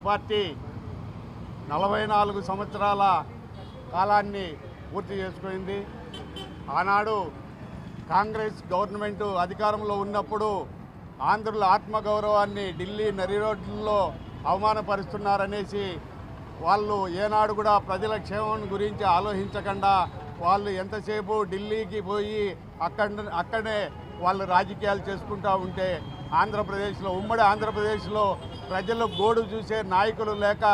Party 44 సంవత్సరాల కాలాన్ని పూర్తి చేసుకుంది. ఆనాడు కాంగ్రెస్ గవర్నమెంట్ అధికారంలో ఉన్నప్పుడు ఆంధ్రుల ఆత్మగౌరవాన్ని ఢిల్లీ నరి రోడ్లలో అవమానపరుస్తున్నారనేసి వాళ్ళు ఏనాడు కూడా ప్రజల క్షేమం గురించి ఆలోచించకుండా వాళ్ళు ఎంతసేపు ఢిల్లీకి పోయి అక్కడే వాళ్ళు రాజకీయాలు చేసుకుంటూ ఉంటే ఆంధ్రప్రదేశ్లో ఉమ్మడి ఆంధ్రప్రదేశ్లో ప్రజలు గోడు చూసే నాయకులు లేక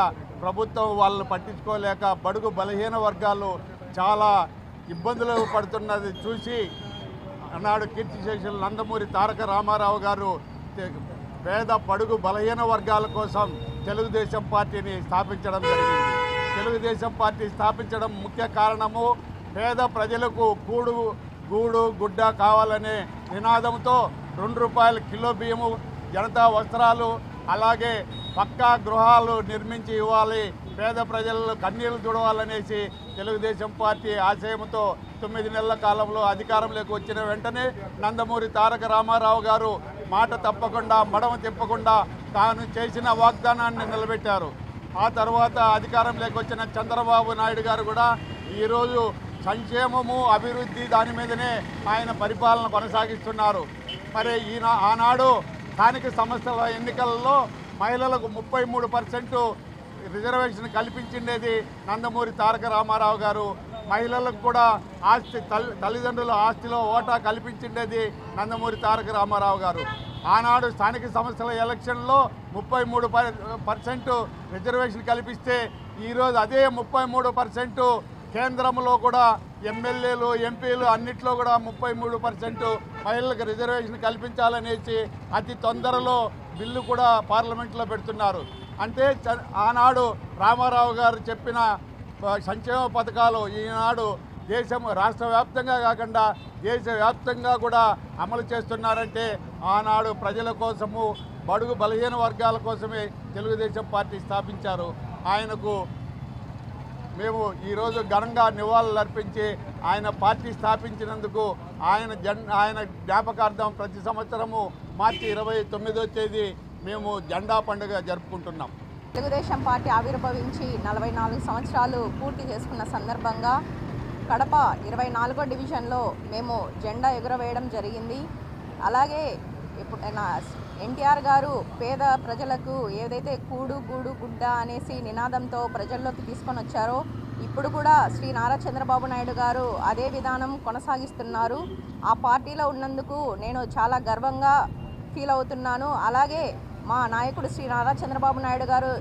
ప్రభుత్వం వాళ్ళని పట్టించుకోలేక బడుగు బలహీన వర్గాలు చాలా ఇబ్బందులు పడుతున్నది చూసి ఆనాడు కీర్తిశేషులు నందమూరి తారక రామారావు గారు పేద బడుగు బలహీన వర్గాల కోసం తెలుగుదేశం పార్టీని స్థాపించడం జరిగింది. తెలుగుదేశం పార్టీ స్థాపించడం ముఖ్య కారణము పేద ప్రజలకు గూడు గుడ్డ కావాలనే నినాదంతో ₹2 కిలో బియ్యము, జనతా వస్త్రాలు, అలాగే పక్కా గృహాలు నిర్మించి ఇవ్వాలి, పేద ప్రజలను కన్నీళ్లు తుడవాలనేసి తెలుగుదేశం పార్టీ ఆశయంతో 9 నెలల కాలంలో అధికారంలోకి వచ్చిన వెంటనే నందమూరి తారక రామారావు గారు మాట తప్పకుండా మడమ తిప్పకుండా తాను చేసిన వాగ్దానాన్ని నిలబెట్టారు. ఆ తర్వాత అధికారంలోకి వచ్చిన చంద్రబాబు నాయుడు గారు కూడా ఈరోజు సంక్షేమము అభివృద్ధి దాని మీదనే ఆయన పరిపాలన కొనసాగిస్తున్నారు. మరి ఆనాడు స్థానిక సంస్థల ఎన్నికలలో మహిళలకు 33% రిజర్వేషన్ కల్పించిండేది నందమూరి తారక రామారావు గారు. మహిళలకు కూడా తల్లిదండ్రుల ఆస్తిలో ఓటా కల్పించిండేది నందమూరి తారక రామారావు గారు. ఆనాడు స్థానిక సంస్థల ఎలక్షన్లో 33% రిజర్వేషన్ కల్పిస్తే ఈరోజు అదే 33% కేంద్రంలో కూడా ఎమ్మెల్యేలు ఎంపీలు అన్నిట్లో కూడా 33% మహిళలకు రిజర్వేషన్ కల్పించాలనేసి అతి తొందరలో బిల్లు కూడా పార్లమెంట్లో పెడుతున్నారు. అంటే ఆనాడు రామారావు గారు చెప్పిన సంక్షేమ పథకాలు ఈనాడు రాష్ట్ర వ్యాప్తంగా కాకుండా దేశవ్యాప్తంగా కూడా అమలు చేస్తున్నారంటే ఆనాడు ప్రజల కోసము బడుగు బలహీన వర్గాల కోసమే తెలుగుదేశం పార్టీ స్థాపించారు. ఆయనకు మేము ఈరోజు ఘనంగా నివాళులు అర్పించి ఆయన పార్టీ స్థాపించినందుకు ఆయన జ్ఞాపకార్థం ప్రతి సంవత్సరము మార్చి 29వ తేదీ మేము జెండా పండుగ జరుపుకుంటున్నాం. తెలుగుదేశం పార్టీ ఆవిర్భవించి 44 సంవత్సరాలు పూర్తి చేసుకున్న సందర్భంగా కడప 24వ డివిజన్లో మేము జెండా ఎగురవేయడం జరిగింది. అలాగే ఇప్పుడు ఎన్టీఆర్ గారు పేద ప్రజలకు ఏదైతే కూడు గూడు గుడ్డ అనేసి నినాదంతో ప్రజల్లోకి తీసుకొని వచ్చారో ఇప్పుడు కూడా శ్రీ నారా చంద్రబాబు నాయుడు గారు అదే విధానం కొనసాగిస్తున్నారు. ఆ పార్టీలో ఉన్నందుకు నేను చాలా గర్వంగా ఫీల్ అవుతున్నాను. అలాగే మా నాయకుడు శ్రీ నారా చంద్రబాబు నాయుడు గారు